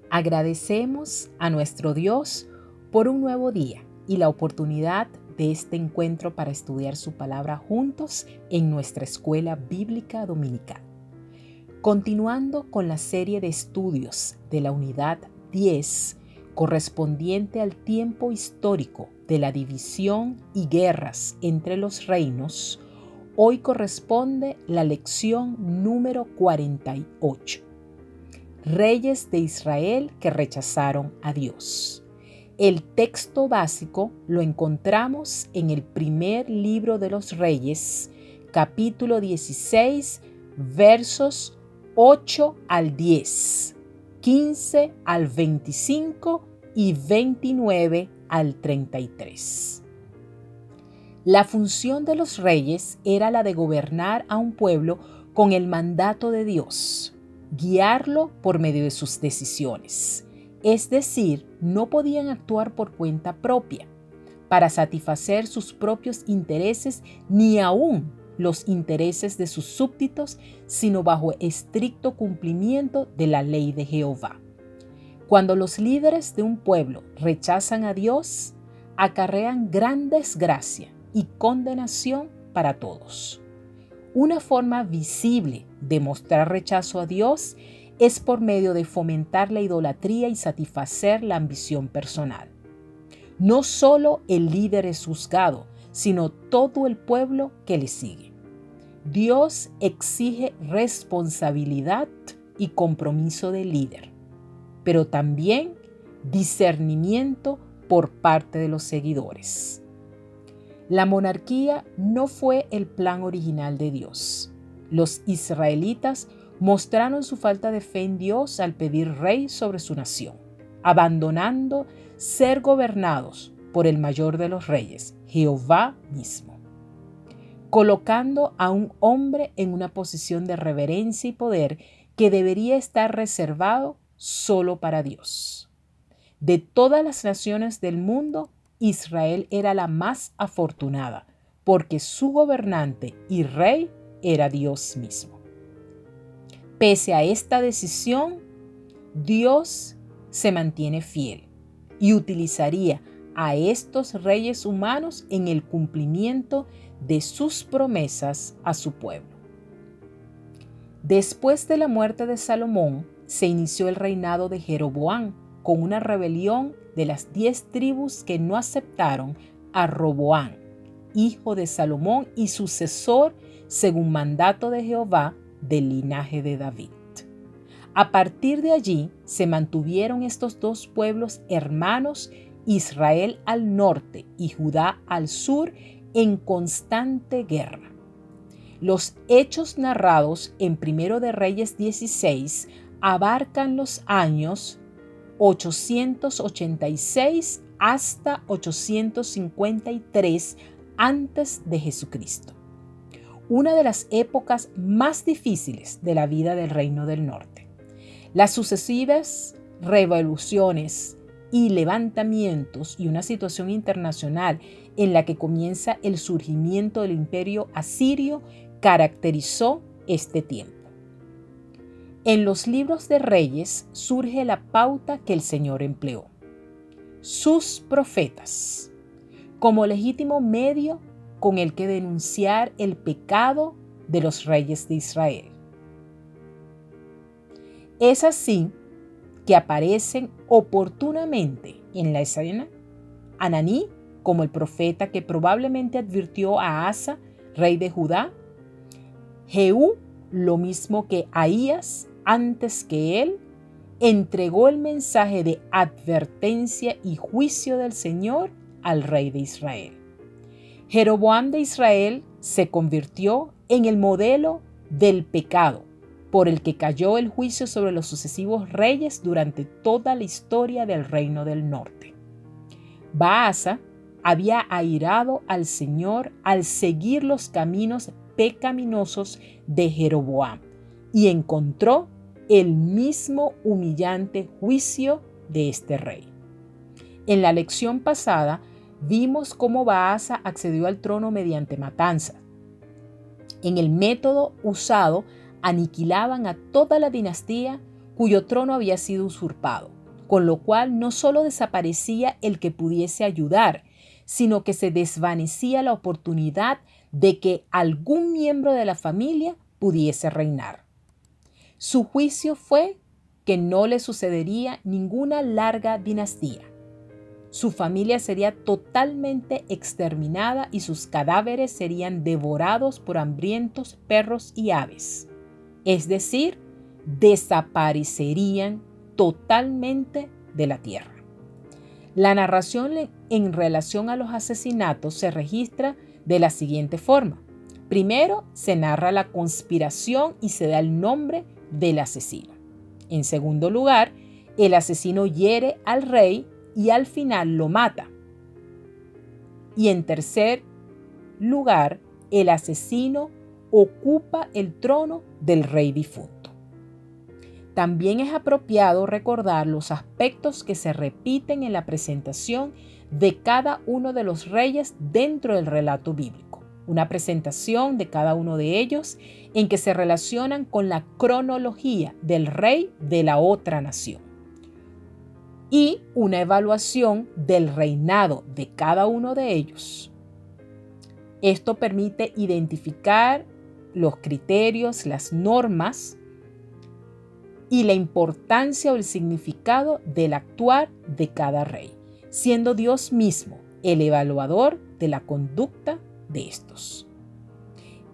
Agradecemos a nuestro Dios por un nuevo día y la oportunidad de este encuentro para estudiar su palabra juntos en nuestra escuela bíblica dominical. Continuando con la serie de estudios de la unidad 10, correspondiente al tiempo histórico de la división y guerras entre los reinos, hoy corresponde la lección número 48. Reyes de Israel que rechazaron a Dios. El texto básico lo encontramos en el primer libro de los Reyes, capítulo 16, versos 8 al 10, 15 al 25 y 29 al 33. La función de los reyes era la de gobernar a un pueblo con el mandato de Dios, guiarlo por medio de sus decisiones. Es decir, no podían actuar por cuenta propia, para satisfacer sus propios intereses ni aún los intereses de sus súbditos, sino bajo estricto cumplimiento de la ley de Jehová. Cuando los líderes de un pueblo rechazan a Dios, acarrean gran desgracia y condenación para todos. Una forma visible de mostrar rechazo a Dios es por medio de fomentar la idolatría y satisfacer la ambición personal. No solo el líder es juzgado, sino todo el pueblo que le sigue. Dios exige responsabilidad y compromiso del líder, pero también discernimiento por parte de los seguidores. La monarquía no fue el plan original de Dios. Los israelitas mostraron su falta de fe en Dios al pedir rey sobre su nación, abandonando ser gobernados por el mayor de los reyes, Jehová mismo, colocando a un hombre en una posición de reverencia y poder que debería estar reservado solo para Dios. De todas las naciones del mundo, Israel era la más afortunada, porque su gobernante y rey era Dios mismo. Pese a esta decisión, Dios se mantiene fiel y utilizaría a estos reyes humanos en el cumplimiento de sus promesas a su pueblo. Después de la muerte de Salomón, se inició el reinado de Jeroboam, con una rebelión de las 10 tribus que no aceptaron a Roboam, hijo de Salomón y sucesor según mandato de Jehová del linaje de David. A partir de allí se mantuvieron estos dos pueblos hermanos, Israel al norte y Judá al sur, en constante guerra. Los hechos narrados en Primero de Reyes 16 abarcan los años 886 hasta 853 antes de Jesucristo, una de las épocas más difíciles de la vida del Reino del Norte. Las sucesivas revoluciones y levantamientos y una situación internacional en la que comienza el surgimiento del imperio asirio caracterizó este tiempo. En los libros de Reyes surge la pauta que el Señor empleó: sus profetas, como legítimo medio con el que denunciar el pecado de los reyes de Israel. Es así que aparecen oportunamente en la escena Ananí como el profeta que probablemente advirtió a Asa, rey de Judá, Jehú, lo mismo que Ahías antes que él, entregó el mensaje de advertencia y juicio del Señor al rey de Israel. Jeroboam de Israel se convirtió en el modelo del pecado por el que cayó el juicio sobre los sucesivos reyes durante toda la historia del Reino del Norte. Baasa había airado al Señor al seguir los caminos pecaminosos de Jeroboam y encontró el mismo humillante juicio de este rey. En la lección pasada vimos cómo Baasa accedió al trono mediante matanza. En el método usado aniquilaban a toda la dinastía cuyo trono había sido usurpado, con lo cual no solo desaparecía el que pudiese ayudar, sino que se desvanecía la oportunidad de que algún miembro de la familia pudiese reinar. Su juicio fue que no le sucedería ninguna larga dinastía. Su familia sería totalmente exterminada y sus cadáveres serían devorados por hambrientos perros y aves. Es decir, desaparecerían totalmente de la tierra. La narración en relación a los asesinatos se registra de la siguiente forma. Primero, se narra la conspiración y se da el nombre del asesino. En segundo lugar, el asesino hiere al rey y al final lo mata. Y en tercer lugar, el asesino ocupa el trono del rey difunto. También es apropiado recordar los aspectos que se repiten en la presentación de cada uno de los reyes dentro del relato bíblico. Una presentación de cada uno de ellos en que se relacionan con la cronología del rey de la otra nación. Y una evaluación del reinado de cada uno de ellos. Esto permite identificar los criterios, las normas y la importancia o el significado del actuar de cada rey, siendo Dios mismo el evaluador de la conducta de estos.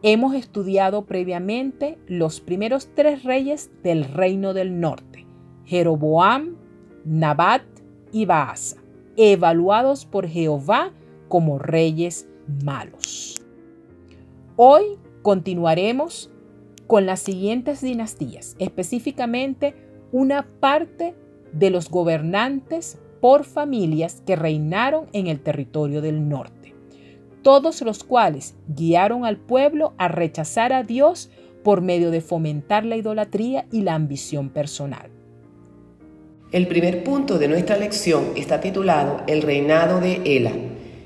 Hemos estudiado previamente los primeros 3 reyes del reino del norte, Jeroboam, Nabat y Baasa, evaluados por Jehová como reyes malos. Hoy continuaremos con las siguientes dinastías, específicamente una parte de los gobernantes por familias que reinaron en el territorio del norte, todos los cuales guiaron al pueblo a rechazar a Dios por medio de fomentar la idolatría y la ambición personal. El primer punto de nuestra lección está titulado El reinado de Ela.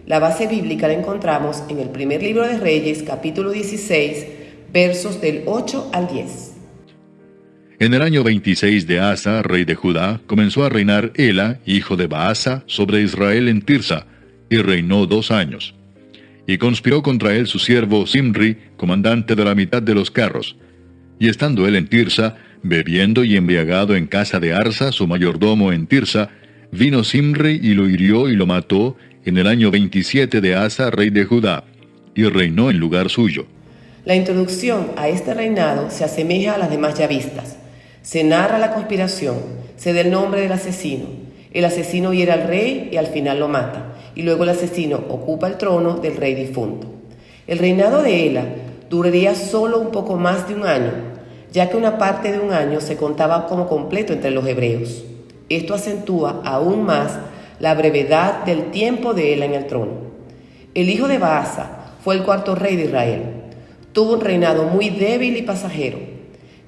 La base bíblica la encontramos en el primer libro de Reyes, capítulo 16, versos del 8 al 10. En el año 26 de Asa, rey de Judá, comenzó a reinar Ela, hijo de Baasa, sobre Israel en Tirsa, y reinó 2 años. Y conspiró contra él su siervo Simri, comandante de la mitad de los carros. Y estando él en Tirsa, bebiendo y embriagado en casa de Arsa, su mayordomo en Tirsa, vino Simri y lo hirió y lo mató en el año 27 de Asa, rey de Judá, y reinó en lugar suyo. La introducción a este reinado se asemeja a las demás ya vistas. Se narra la conspiración, se da el nombre del asesino. El asesino hiere al rey y al final lo mata, y luego el asesino ocupa el trono del rey difunto. El reinado de Ela duraría solo un poco más de 1 año, ya que una parte de 1 año se contaba como completo entre los hebreos. Esto acentúa aún más la brevedad del tiempo de Ela en el trono. El hijo de Baasa fue el 4º rey de Israel. Tuvo un reinado muy débil y pasajero.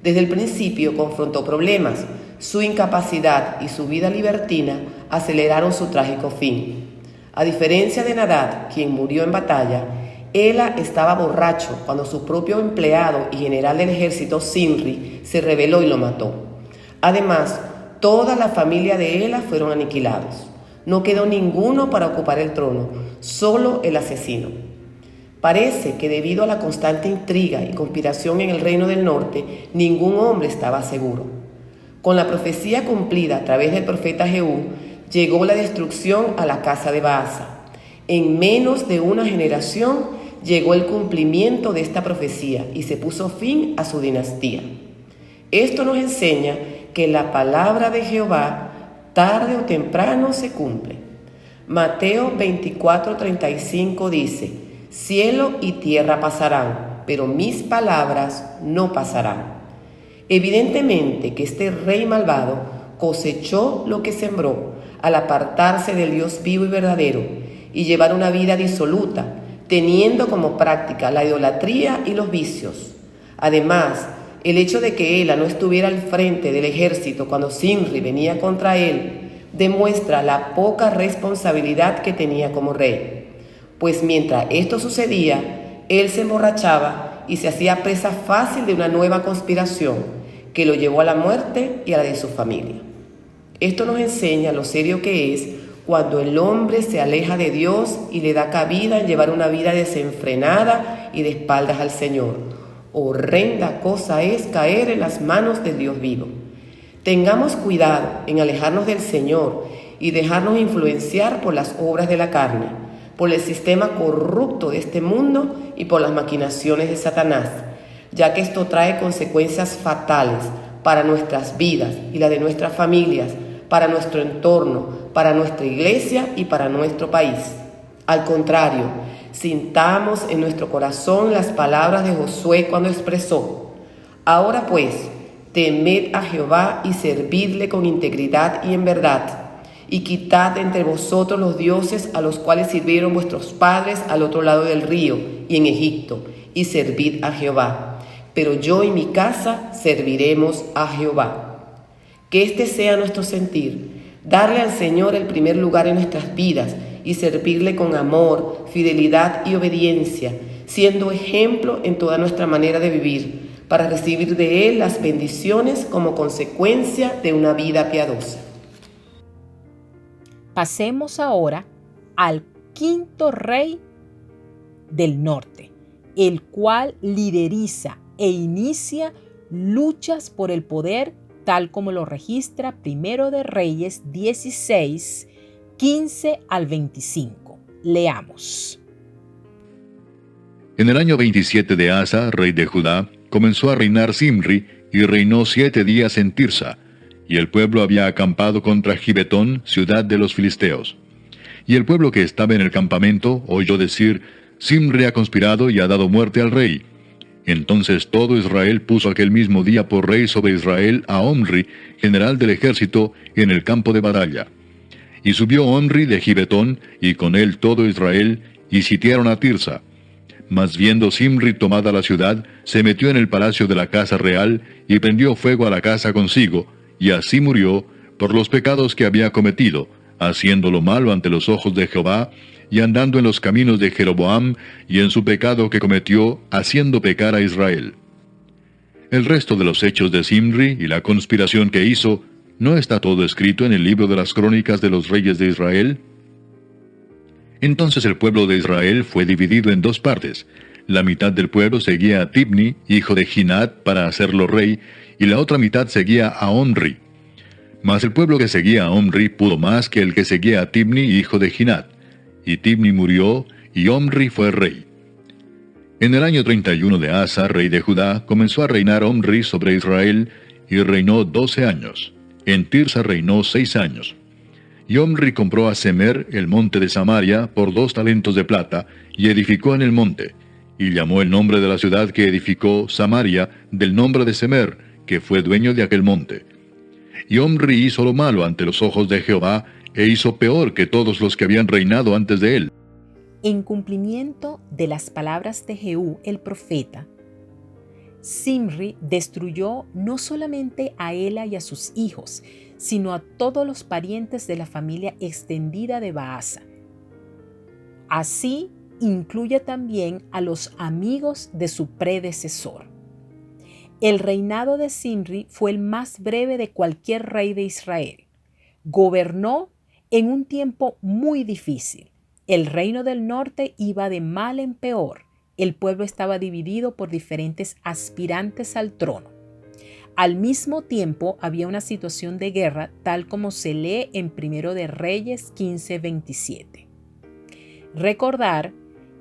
Desde el principio confrontó problemas. Su incapacidad y su vida libertina aceleraron su trágico fin. A diferencia de Nadab, quien murió en batalla, Ela estaba borracho cuando su propio empleado y general del ejército, Simri, se rebeló y lo mató. Además, toda la familia de Ela fueron aniquilados. No quedó ninguno para ocupar el trono, solo el asesino. Parece que debido a la constante intriga y conspiración en el reino del norte, ningún hombre estaba seguro. Con la profecía cumplida a través del profeta Jehú, llegó la destrucción a la casa de Baasa. En menos de una generación llegó el cumplimiento de esta profecía y se puso fin a su dinastía. Esto nos enseña que la palabra de Jehová tarde o temprano se cumple. Mateo 24:35 dice: Cielo y tierra pasarán, pero mis palabras no pasarán. Evidentemente que este rey malvado cosechó lo que sembró al apartarse del Dios vivo y verdadero y llevar una vida disoluta, teniendo como práctica la idolatría y los vicios. Además, el hecho de que Ela no estuviera al frente del ejército cuando Simri venía contra él demuestra la poca responsabilidad que tenía como rey. Pues mientras esto sucedía, él se emborrachaba y se hacía presa fácil de una nueva conspiración que lo llevó a la muerte y a la de su familia. Esto nos enseña lo serio que es cuando el hombre se aleja de Dios y le da cabida en llevar una vida desenfrenada y de espaldas al Señor. Horrenda cosa es caer en las manos del Dios vivo. Tengamos cuidado en alejarnos del Señor y dejarnos influenciar por las obras de la carne, por el sistema corrupto de este mundo y por las maquinaciones de Satanás, ya que esto trae consecuencias fatales para nuestras vidas y las de nuestras familias, para nuestro entorno, para nuestra iglesia y para nuestro país. Al contrario, sintamos en nuestro corazón las palabras de Josué cuando expresó: ahora pues, temed a Jehová y servidle con integridad y en verdad, y quitad entre vosotros los dioses a los cuales sirvieron vuestros padres al otro lado del río y en Egipto, y servid a Jehová. Pero yo y mi casa serviremos a Jehová. Que este sea nuestro sentir, darle al Señor el primer lugar en nuestras vidas y servirle con amor, fidelidad y obediencia, siendo ejemplo en toda nuestra manera de vivir, para recibir de Él las bendiciones como consecuencia de una vida piadosa. Pasemos ahora al quinto rey del norte, el cual lideriza e inicia luchas por el poder, tal como lo registra Primero de Reyes 16, 15 al 25. Leamos. En el año 27 de Asa, rey de Judá, comenzó a reinar Zimri, y reinó 7 días en Tirsa, y el pueblo había acampado contra Gibetón, ciudad de los filisteos. Y el pueblo que estaba en el campamento oyó decir: Zimri ha conspirado y ha dado muerte al rey. Entonces todo Israel puso aquel mismo día por rey sobre Israel a Omri, general del ejército, en el campo de batalla. Y subió Omri de Gibetón, y con él todo Israel, y sitiaron a Tirsa. Mas viendo Zimri tomada la ciudad, se metió en el palacio de la casa real, y prendió fuego a la casa consigo, y así murió por los pecados que había cometido, haciendo lo malo ante los ojos de Jehová, y andando en los caminos de Jeroboam, y en su pecado que cometió, haciendo pecar a Israel. El resto de los hechos de Zimri y la conspiración que hizo, ¿no está todo escrito en el libro de las crónicas de los reyes de Israel? Entonces el pueblo de Israel fue dividido en 2 partes. La mitad del pueblo seguía a Tibni, hijo de Ginat, para hacerlo rey, y la otra mitad seguía a Omri. Mas el pueblo que seguía a Omri pudo más que el que seguía a Tibni, hijo de Ginat. Y Tibni murió, y Omri fue rey. En el año 31 de Asa, rey de Judá, comenzó a reinar Omri sobre Israel, y reinó 12 años. En Tirsa reinó 6 años. Y Omri compró a Semer el monte de Samaria por 2 talentos de plata, y edificó en el monte. Y llamó el nombre de la ciudad que edificó Samaria del nombre de Semer, que fue dueño de aquel monte. Y Omri hizo lo malo ante los ojos de Jehová, e hizo peor que todos los que habían reinado antes de él. En cumplimiento de las palabras de Jehú el profeta, Zimri destruyó no solamente a Ela y a sus hijos, sino a todos los parientes de la familia extendida de Baasa. Así incluye también a los amigos de su predecesor. El reinado de Zimri fue el más breve de cualquier rey de Israel. Gobernó en un tiempo muy difícil. El reino del norte iba de mal en peor. El pueblo estaba dividido por diferentes aspirantes al trono. Al mismo tiempo había una situación de guerra, tal como se lee en Primero de Reyes 15:27. Recordar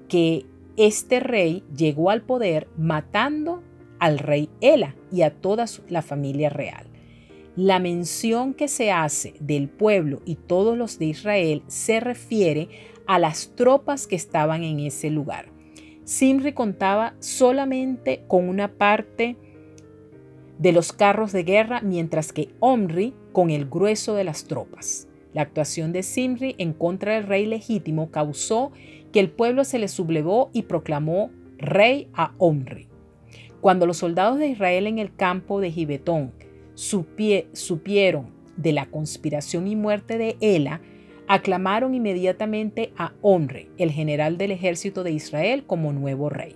que este rey llegó al poder matando al rey Ela y a toda la familia real. La mención que se hace del pueblo y todos los de Israel se refiere a las tropas que estaban en ese lugar. Zimri contaba solamente con una parte de los carros de guerra, mientras que Omri con el grueso de las tropas. La actuación de Zimri en contra del rey legítimo causó que el pueblo se le sublevó y proclamó rey a Omri. Cuando los soldados de Israel en el campo de Gibetón supieron de la conspiración y muerte de Ela, aclamaron inmediatamente a Omri, el general del ejército de Israel, como nuevo rey.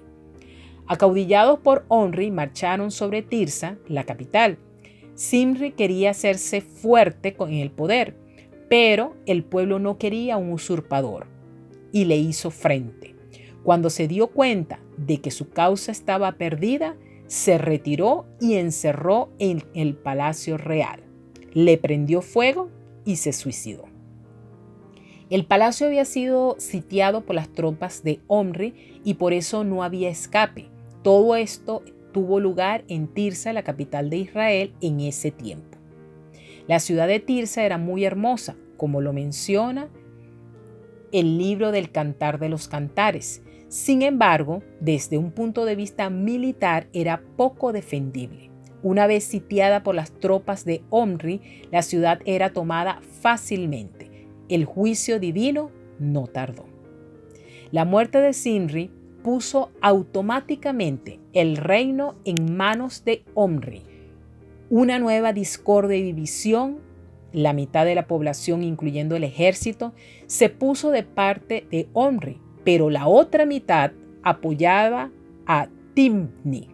Acaudillados por Omri, marcharon sobre Tirsa, la capital. Zimri quería hacerse fuerte con el poder, pero el pueblo no quería un usurpador y le hizo frente. Cuando se dio cuenta de que su causa estaba perdida, se retiró y encerró en el palacio real. Le prendió fuego y se suicidó. El palacio había sido sitiado por las tropas de Omri y por eso no había escape. Todo esto tuvo lugar en Tirsa, la capital de Israel, en ese tiempo. La ciudad de Tirsa era muy hermosa, como lo menciona el libro del Cantar de los Cantares. Sin embargo, desde un punto de vista militar era poco defendible. Una vez sitiada por las tropas de Omri, la ciudad era tomada fácilmente. El juicio divino no tardó. La muerte de Zimri puso automáticamente el reino en manos de Omri. Una nueva discordia y división, la mitad de la población, incluyendo el ejército, se puso de parte de Omri, pero la otra mitad apoyaba a Tibni.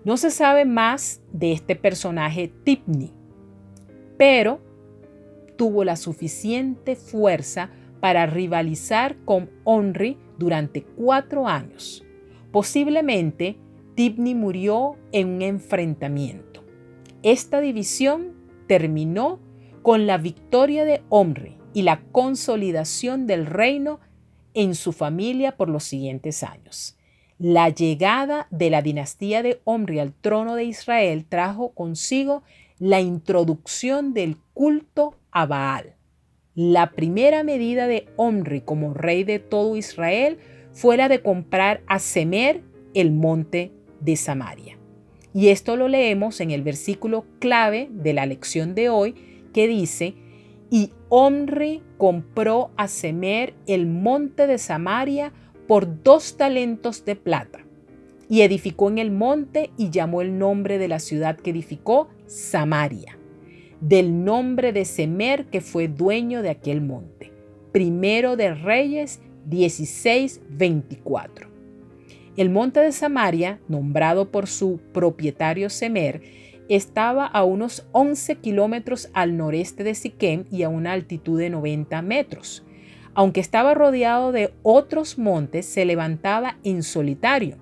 No se sabe más de este personaje Tibni, pero tuvo la suficiente fuerza para rivalizar con Omri durante 4 años. Posiblemente Tibni murió en un enfrentamiento. Esta división terminó con la victoria de Omri y la consolidación del reino en su familia por los siguientes años. La llegada de la dinastía de Omri al trono de Israel trajo consigo la introducción del culto a Baal. La primera medida de Omri como rey de todo Israel fue la de comprar a Semer el monte de Samaria. Y esto lo leemos en el versículo clave de la lección de hoy, que dice: y Omri compró a Semer el monte de Samaria por 2 talentos de plata, y edificó en el monte y llamó el nombre de la ciudad que edificó Samaria, del nombre de Semer, que fue dueño de aquel monte. Primero de Reyes 16:24. El monte de Samaria, nombrado por su propietario Semer, estaba a unos 11 kilómetros al noreste de Siquem y a una altitud de 90 metros. Aunque estaba rodeado de otros montes, se levantaba en solitario,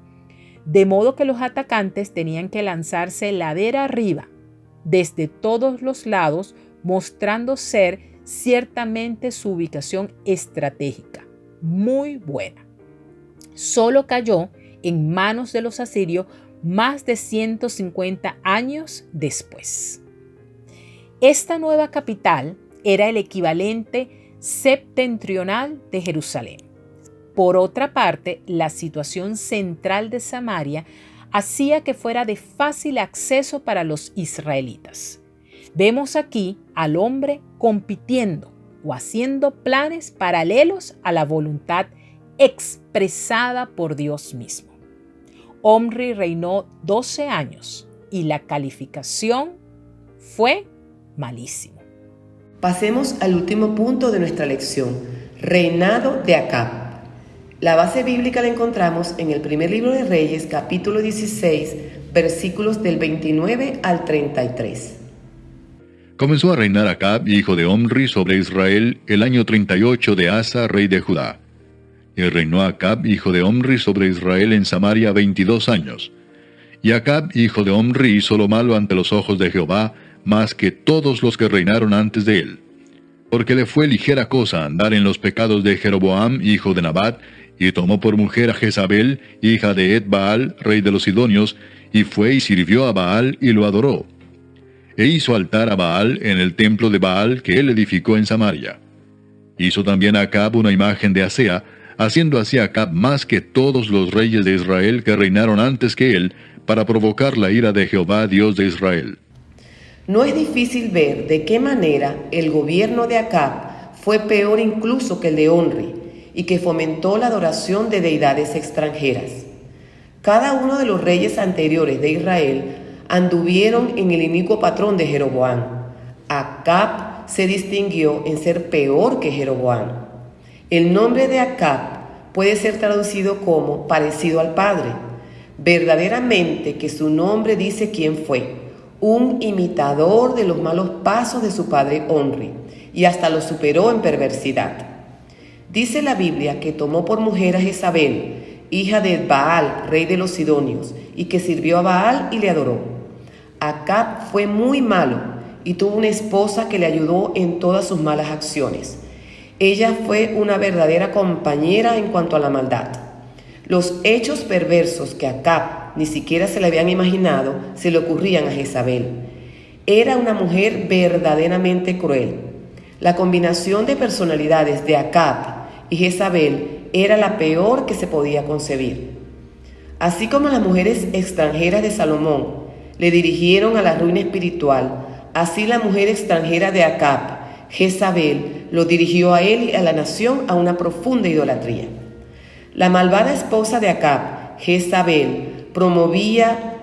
de modo que los atacantes tenían que lanzarse ladera arriba, desde todos los lados, mostrando ser ciertamente su ubicación estratégica muy buena. Solo cayó en manos de los asirios más de 150 años después. Esta nueva capital era el equivalente septentrional de Jerusalén. Por otra parte, la situación central de Samaria hacía que fuera de fácil acceso para los israelitas. Vemos aquí al hombre compitiendo o haciendo planes paralelos a la voluntad expresada por Dios mismo. Omri reinó 12 años y la calificación fue malísimo. Pasemos al último punto de nuestra lección: reinado de Acab. La base bíblica la encontramos en el primer libro de Reyes, capítulo 16, versículos del 29 al 33. Comenzó a reinar Acab, hijo de Omri, sobre Israel el año 38 de Asa, rey de Judá. Y reinó Acab, hijo de Omri, sobre Israel en Samaria 22 años. Y Acab, hijo de Omri, hizo lo malo ante los ojos de Jehová, más que todos los que reinaron antes de él. Porque le fue ligera cosa andar en los pecados de Jeroboam, hijo de Nabat, y tomó por mujer a Jezabel, hija de Et-Baal, rey de los Sidonios, y fue y sirvió a Baal y lo adoró. E hizo altar a Baal en el templo de Baal que él edificó en Samaria. Hizo también a Acab una imagen de Asea, haciendo así Acab más que todos los reyes de Israel que reinaron antes que él, para provocar la ira de Jehová, Dios de Israel. No es difícil ver de qué manera el gobierno de Acab fue peor incluso que el de Omri, y que fomentó la adoración de deidades extranjeras. Cada uno de los reyes anteriores de Israel anduvieron en el inicuo patrón de Jeroboam. Acab se distinguió en ser peor que Jeroboam. El nombre de Acab puede ser traducido como parecido al padre. Verdaderamente que su nombre dice quién fue: un imitador de los malos pasos de su padre Omri, y hasta lo superó en perversidad. Dice la Biblia que tomó por mujer a Jezabel, hija de Baal, rey de los Sidonios, y que sirvió a Baal y le adoró. Acab fue muy malo y tuvo una esposa que le ayudó en todas sus malas acciones. Ella fue una verdadera compañera en cuanto a la maldad. Los hechos perversos que Acab ni siquiera se le habían imaginado se le ocurrían a Jezabel. Era una mujer verdaderamente cruel. La combinación de personalidades de Acab y Jezabel era la peor que se podía concebir. Así como las mujeres extranjeras de Salomón le dirigieron a la ruina espiritual, así la mujer extranjera de Acab, Jezabel, lo dirigió a él y a la nación a una profunda idolatría. La malvada esposa de Acab, Jezabel, provenía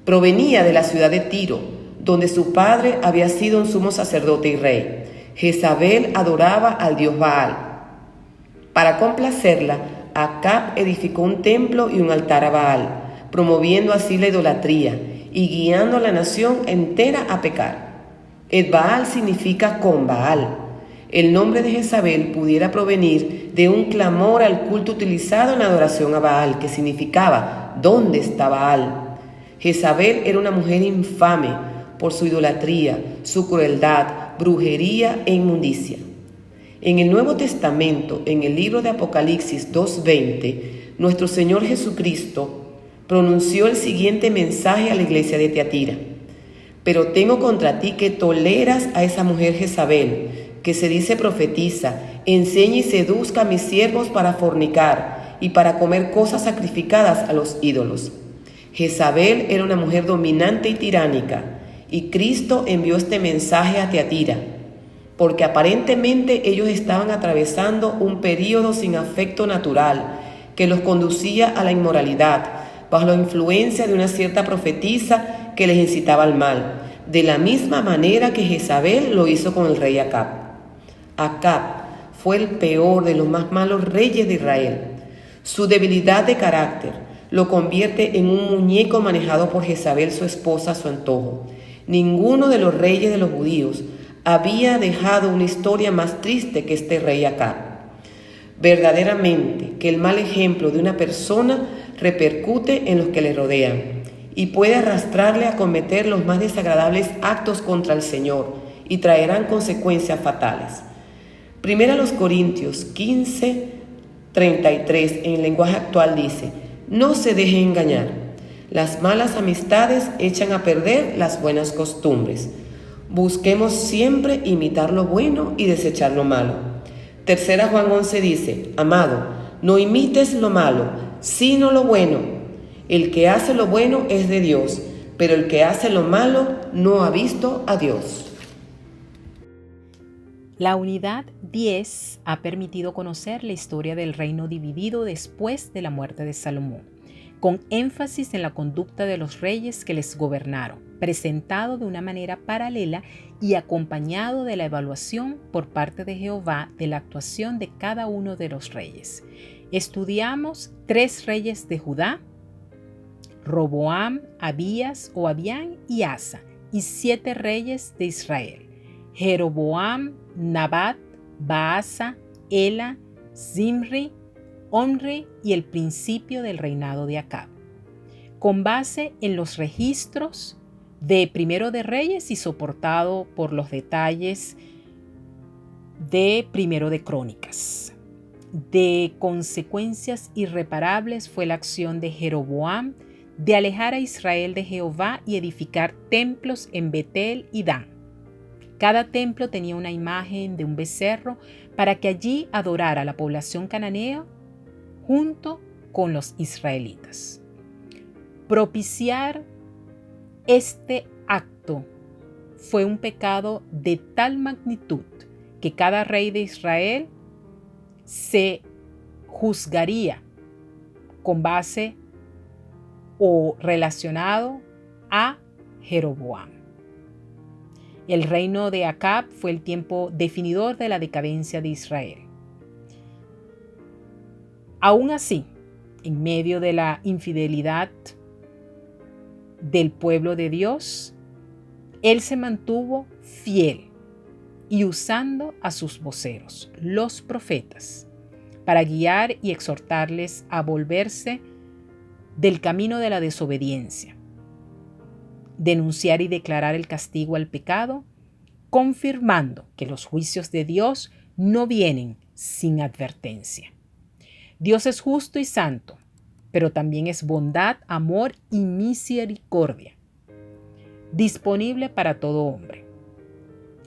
de la ciudad de Tiro, donde su padre había sido un sumo sacerdote y rey. Jezabel adoraba al dios Baal. Para complacerla, Acab edificó un templo y un altar a Baal, promoviendo así la idolatría y guiando a la nación entera a pecar. El Baal significa con Baal. El nombre de Jezabel pudiera provenir de un clamor al culto utilizado en la adoración a Baal, que significaba ¿dónde está Baal? Jezabel era una mujer infame por su idolatría, su crueldad, brujería e inmundicia. En el Nuevo Testamento, en el libro de Apocalipsis 2:20, nuestro Señor Jesucristo pronunció el siguiente mensaje a la iglesia de Tiatira: pero tengo contra ti que toleras a esa mujer Jezabel, que se dice profetiza, enseña y seduzca a mis siervos para fornicar y para comer cosas sacrificadas a los ídolos. Jezabel era una mujer dominante y tiránica, y Cristo envió este mensaje a Tiatira, porque aparentemente ellos estaban atravesando un período sin afecto natural que los conducía a la inmoralidad, bajo la influencia de una cierta profetisa que les incitaba al mal, de la misma manera que Jezabel lo hizo con el rey Acab. Acab fue el peor de los más malos reyes de Israel. Su debilidad de carácter lo convierte en un muñeco manejado por Jezabel, su esposa, a su antojo. Ninguno de los reyes de los judíos había dejado una historia más triste que este rey Acab. Verdaderamente que el mal ejemplo de una persona repercute en los que le rodean y puede arrastrarle a cometer los más desagradables actos contra el Señor y traerán consecuencias fatales. Primera a los Corintios 15:33 en el lenguaje actual dice: no se deje engañar, las malas amistades echan a perder las buenas costumbres. Busquemos siempre imitar lo bueno y desechar lo malo. Tercera Juan 11 dice: amado, no imites lo malo, sino lo bueno. El que hace lo bueno es de Dios, pero el que hace lo malo no ha visto a Dios. La unidad 10 ha permitido conocer la historia del reino dividido después de la muerte de Salomón, con énfasis en la conducta de los reyes que les gobernaron, presentado de una manera paralela y acompañado de la evaluación por parte de Jehová de la actuación de cada uno de los reyes. Estudiamos 3 reyes de Judá: Roboam, Abías o Abián y Asa, y 7 reyes de Israel: Jeroboam, Nabat, Baasa, Ela, Zimri, Omri y el principio del reinado de Acab, con base en los registros de Primero de Reyes y soportado por los detalles de Primero de Crónicas. De consecuencias irreparables fue la acción de Jeroboam de alejar a Israel de Jehová y edificar templos en Betel y Dan. Cada templo tenía una imagen de un becerro para que allí adorara la población cananea junto con los israelitas. Propiciar este acto fue un pecado de tal magnitud que cada rey de Israel se juzgaría con base o relacionado a Jeroboam. El reino de Acab fue el tiempo definidor de la decadencia de Israel. Aún así, en medio de la infidelidad del pueblo de Dios, Él se mantuvo fiel y usando a sus voceros, los profetas, para guiar y exhortarles a volverse del camino de la desobediencia, denunciar y declarar el castigo al pecado, confirmando que los juicios de Dios no vienen sin advertencia. Dios es justo y santo, pero también es bondad, amor y misericordia, disponible para todo hombre.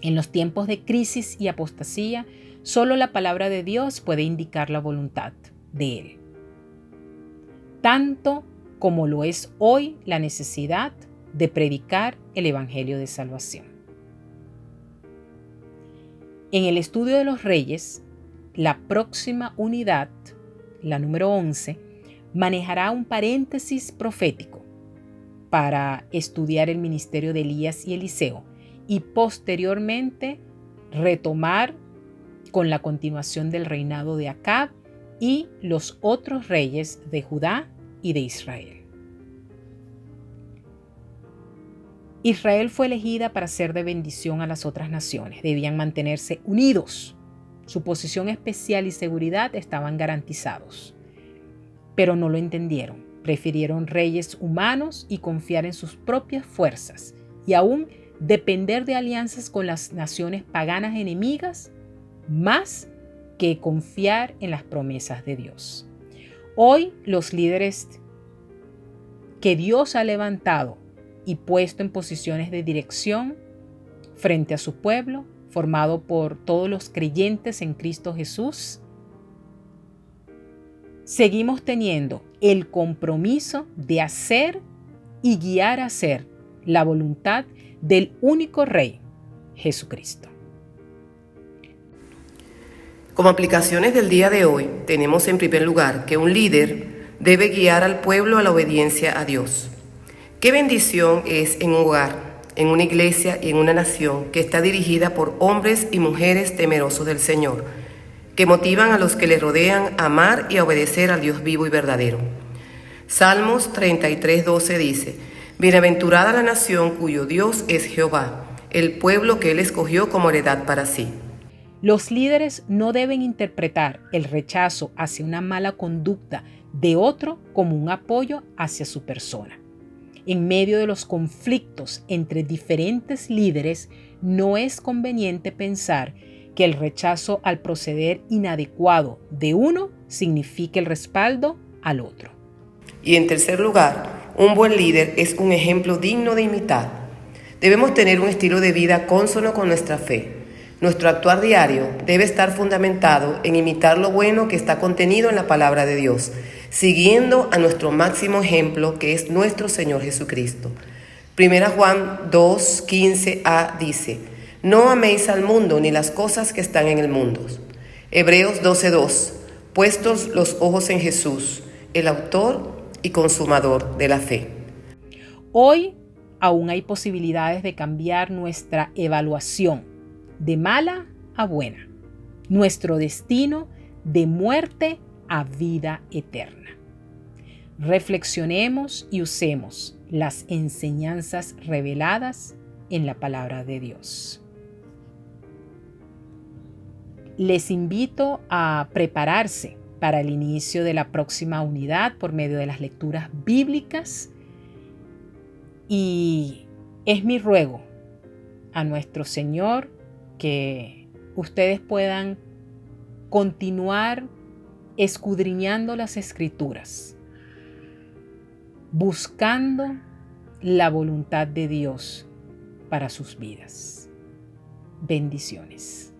En los tiempos de crisis y apostasía, solo la palabra de Dios puede indicar la voluntad de Él, tanto como lo es hoy la necesidad de predicar el Evangelio de salvación. En el estudio de los reyes, la próxima unidad, la número 11, manejará un paréntesis profético para estudiar el ministerio de Elías y Eliseo y posteriormente retomar con la continuación del reinado de Acab y los otros reyes de Judá y de Israel. Israel fue elegida para ser de bendición a las otras naciones. Debían mantenerse unidos. Su posición especial y seguridad estaban garantizados. Pero no lo entendieron. Prefirieron reyes humanos y confiar en sus propias fuerzas y aún depender de alianzas con las naciones paganas enemigas más que confiar en las promesas de Dios. Hoy los líderes que Dios ha levantado y puesto en posiciones de dirección frente a su pueblo, formado por todos los creyentes en Cristo Jesús, seguimos teniendo el compromiso de hacer y guiar a hacer la voluntad del único Rey, Jesucristo. Como aplicaciones del día de hoy, tenemos en primer lugar que un líder debe guiar al pueblo a la obediencia a Dios. Qué bendición es en un hogar, en una iglesia y en una nación que está dirigida por hombres y mujeres temerosos del Señor, que motivan a los que le rodean a amar y a obedecer al Dios vivo y verdadero. Salmos 33:12 dice: Bienaventurada la nación cuyo Dios es Jehová, el pueblo que Él escogió como heredad para sí. Los líderes no deben interpretar el rechazo hacia una mala conducta de otro como un apoyo hacia su persona. En medio de los conflictos entre diferentes líderes, no es conveniente pensar que el rechazo al proceder inadecuado de uno signifique el respaldo al otro. Y en tercer lugar, un buen líder es un ejemplo digno de imitar. Debemos tener un estilo de vida cónsono con nuestra fe. Nuestro actuar diario debe estar fundamentado en imitar lo bueno que está contenido en la palabra de Dios, siguiendo a nuestro máximo ejemplo, que es nuestro Señor Jesucristo. 1 Juan 2:15a dice: No améis al mundo ni las cosas que están en el mundo. Hebreos 12:2: Puestos los ojos en Jesús, el autor y consumador de la fe. Hoy aún hay posibilidades de cambiar nuestra evaluación de mala a buena, nuestro destino de muerte a vida eterna. Reflexionemos y usemos las enseñanzas reveladas en la palabra de Dios. Les invito a prepararse para el inicio de la próxima unidad por medio de las lecturas bíblicas, y es mi ruego a nuestro Señor que ustedes puedan continuar escudriñando las Escrituras, buscando la voluntad de Dios para sus vidas. Bendiciones.